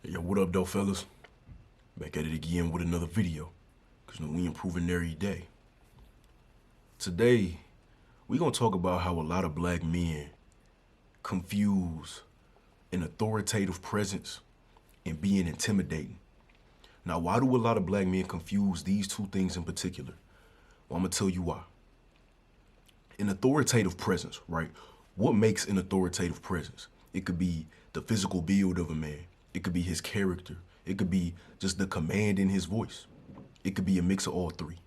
Yo, what up, though, fellas? Back at it again with another video, because we improving every day. Today, we gonna talk about how a lot of black men confuse an authoritative presence and being intimidating. Now, why do a lot of black men confuse these two things in particular? Well, I'm gonna tell you why. An authoritative presence, right? What makes an authoritative presence? It could be the physical build of a man. It could be his character. It could be just the command in his voice. It could be a mix of all three.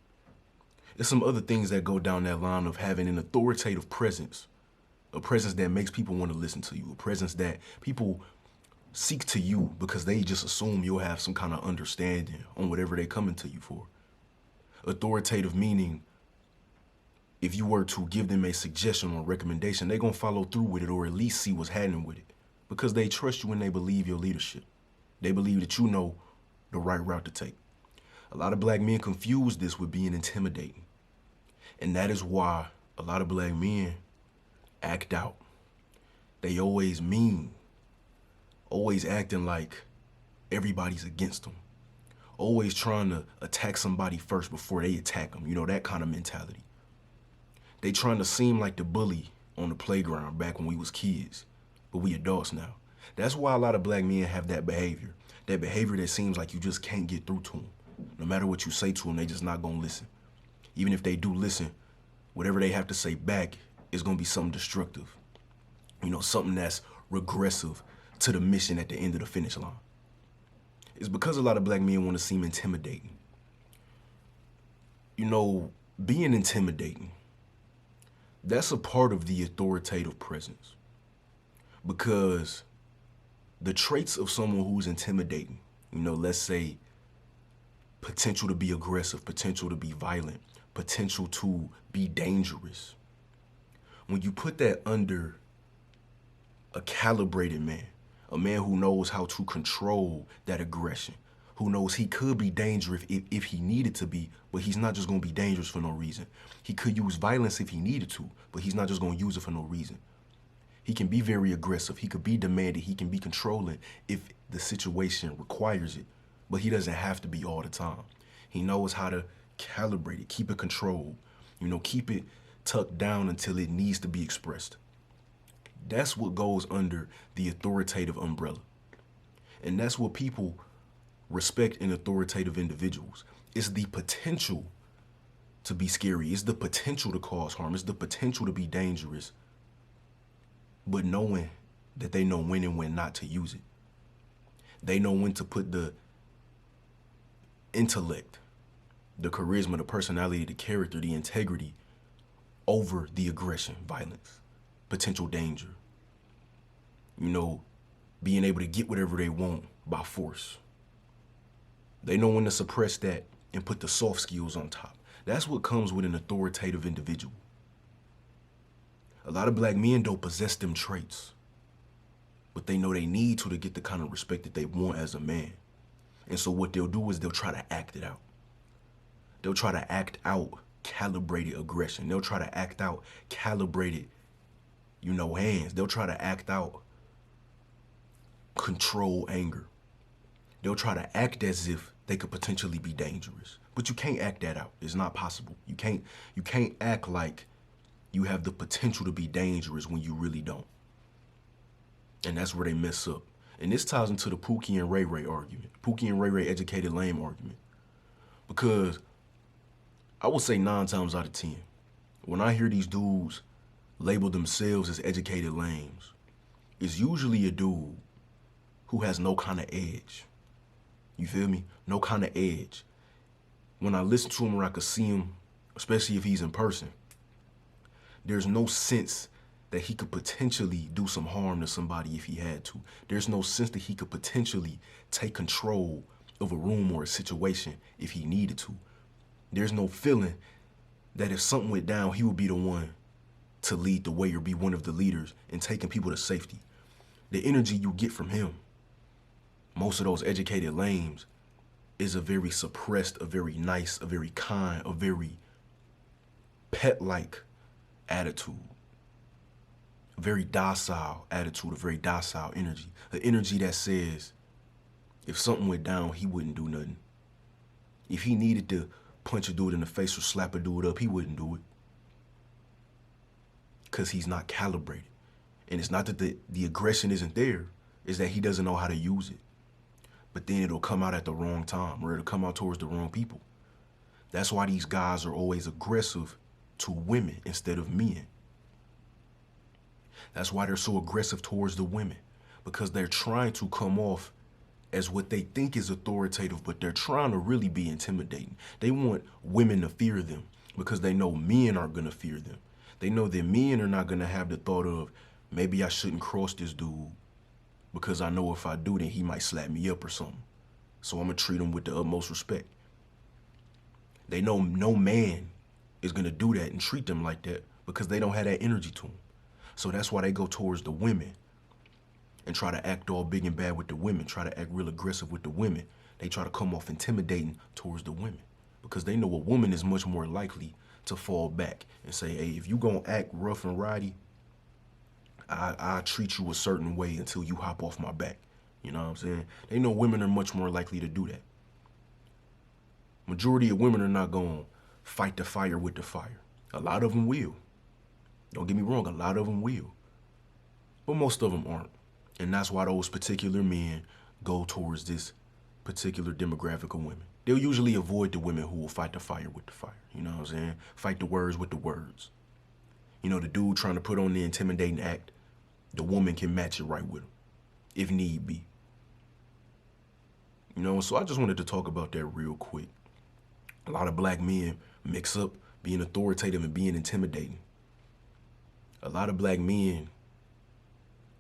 There's some other things that go down that line of having an authoritative presence, a presence that makes people want to listen to you, a presence that people seek to you because they just assume you'll have some kind of understanding on whatever they're coming to you for. Authoritative meaning, if you were to give them a suggestion or recommendation, they're going to follow through with it or at least see what's happening with it because they trust you and they believe your leadership. They believe that you know the right route to take. A lot of black men confuse this with being intimidating. And that is why a lot of black men act out. They always mean, always acting like everybody's against them. Always trying to attack somebody first before they attack them. You know, that kind of mentality. They trying to seem like the bully on the playground back when we was kids, but we adults now. That's why a lot of black men have that behavior that seems like you just can't get through to them. No matter what you say to them, they just not gonna listen. Even if they do listen, whatever they have to say back is gonna be something destructive. You know, something that's regressive to the mission at the end of the finish line. It's because a lot of black men want to seem intimidating. You know, being intimidating, that's a part of the authoritative presence. Because the traits of someone who's intimidating, you know, let's say potential to be aggressive, potential to be violent, potential to be dangerous. When you put that under a calibrated man, a man who knows how to control that aggression, who knows he could be dangerous if he needed to be, but he's not just gonna be dangerous for no reason. He could use violence if he needed to, but he's not just gonna use it for no reason. He can be very aggressive. He could be demanding. He can be controlling if the situation requires it, but he doesn't have to be all the time. He knows how to calibrate it, keep it controlled, you know, keep it tucked down until it needs to be expressed. That's what goes under the authoritative umbrella. And that's what people respect in authoritative individuals. It's the potential to be scary. It's the potential to cause harm. It's the potential to be dangerous, but knowing that they know when and when not to use it. They know when to put the intellect, the charisma, the personality, the character, the integrity over the aggression, violence, potential danger. You know, being able to get whatever they want by force. They know when to suppress that and put the soft skills on top. That's what comes with an authoritative individual. A lot of black men don't possess them traits, but they know they need to get the kind of respect that they want as a man. And so what they'll do is they'll try to act it out. They'll try to act out calibrated aggression. They'll try to act out calibrated, you know, hands. They'll try to act out control anger. They'll try to act as if they could potentially be dangerous, but you can't act that out. It's not possible. You can't act like you have the potential to be dangerous when you really don't. And that's where they mess up. And this ties into the Pookie and Ray Ray argument. Pookie and Ray Ray educated lame argument. Because I would say 9 times out of 10, when I hear these dudes label themselves as educated lames, it's usually a dude who has no kind of edge. You feel me? No kind of edge. When I listen to him or I could see him, especially if he's in person, there's no sense that he could potentially do some harm to somebody if he had to. There's no sense that he could potentially take control of a room or a situation if he needed to. There's no feeling that if something went down, he would be the one to lead the way or be one of the leaders in taking people to safety. The energy you get from him, most of those educated lames, is a very suppressed, a very nice, a very kind, a very pet-like attitude. A very docile attitude, a very docile energy. An energy that says, If something went down, he wouldn't do nothing. If he needed to punch a dude in the face or slap a dude up, he wouldn't do it. Because he's not calibrated. And it's not that the aggression isn't there, it's that he doesn't know how to use it. But then it'll come out at the wrong time, or it'll come out towards the wrong people. That's why these guys are always aggressive to women instead of men. That's why they're so aggressive towards the women, because they're trying to come off as what they think is authoritative, but they're trying to really be intimidating. They want women to fear them because they know men aren't going to fear them. They know that men are not going to have the thought of, maybe I shouldn't cross this dude because I know if I do, then he might slap me up or something. So I'm going to treat him with the utmost respect. They know no man is going to do that and treat them like that because they don't have that energy to them. So that's why they go towards the women and try to act all big and bad with the women, try to act real aggressive with the women. They try to come off intimidating towards the women because they know a woman is much more likely to fall back and say, hey, if you gonna act rough and rowdy, I treat you a certain way until you hop off my back. You know what I'm saying? They know women are much more likely to do that. Majority of women are not gonna fight the fire with the fire. A lot of them will. Don't get me wrong, a lot of them will. But most of them aren't. And that's why those particular men go towards this particular demographic of women. They'll usually avoid the women who will fight the fire with the fire. You know what I'm saying? Fight the words with the words. You know, the dude trying to put on the intimidating act, the woman can match it right with him, if need be. You know, so I just wanted to talk about that real quick. A lot of black men mix up being authoritative and being intimidating. A lot of black men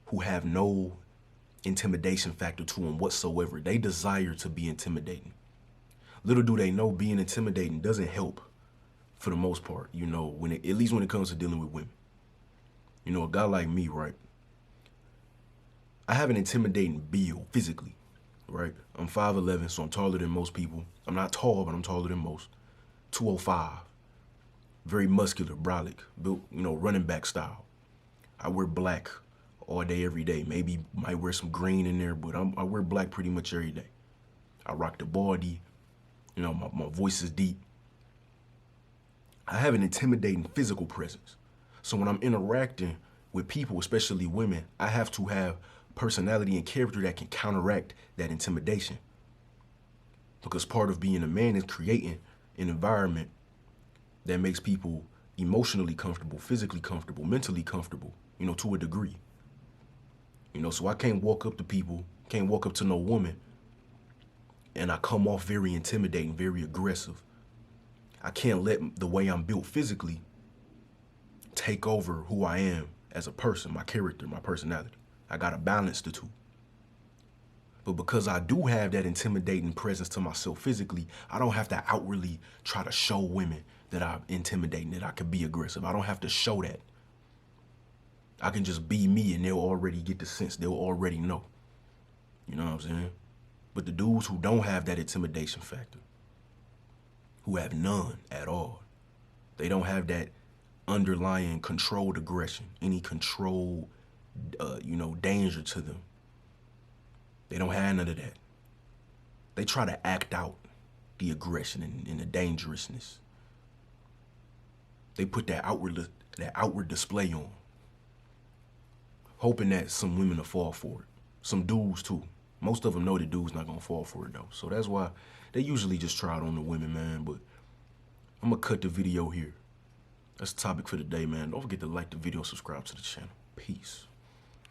who have no intimidation factor to them whatsoever, they desire to be intimidating. Little do they know being intimidating doesn't help for the most part, you know, at least when it comes to dealing with women. You know, a guy like me, right? I have an intimidating build physically, right? I'm 5'11", so I'm taller than most people. I'm not tall, but I'm taller than most. 205, very muscular, brolic, built, you know, running back style. I wear black all day, every day. Maybe might wear some green in there, but I wear black pretty much every day. I rock the baldy. You know, my voice is deep. I have an intimidating physical presence. So when I'm interacting with people, especially women, I have to have personality and character that can counteract that intimidation. Because part of being a man is creating an environment that makes people emotionally comfortable, physically comfortable, mentally comfortable, you know, to a degree. You know, so I can't walk up to people, can't walk up to no woman, and I come off very intimidating, very aggressive. I can't let the way I'm built physically take over who I am as a person, my character, my personality. I gotta balance the two. But because I do have that intimidating presence to myself physically, I don't have to outwardly try to show women that I'm intimidating, that I can be aggressive. I don't have to show that. I can just be me and they'll already get the sense, they'll already know. You know what I'm saying? But the dudes who don't have that intimidation factor, who have none at all, they don't have that underlying controlled aggression, any controlled, danger to them. They don't have none of that. They try to act out the aggression and the dangerousness. They put that outward display on, hoping that some women will fall for it. Some dudes too. Most of them know the dude's not gonna fall for it though. So that's why they usually just try it on the women, man. But I'm gonna cut the video here. That's the topic for the day, man. Don't forget to like the video, subscribe to the channel. Peace.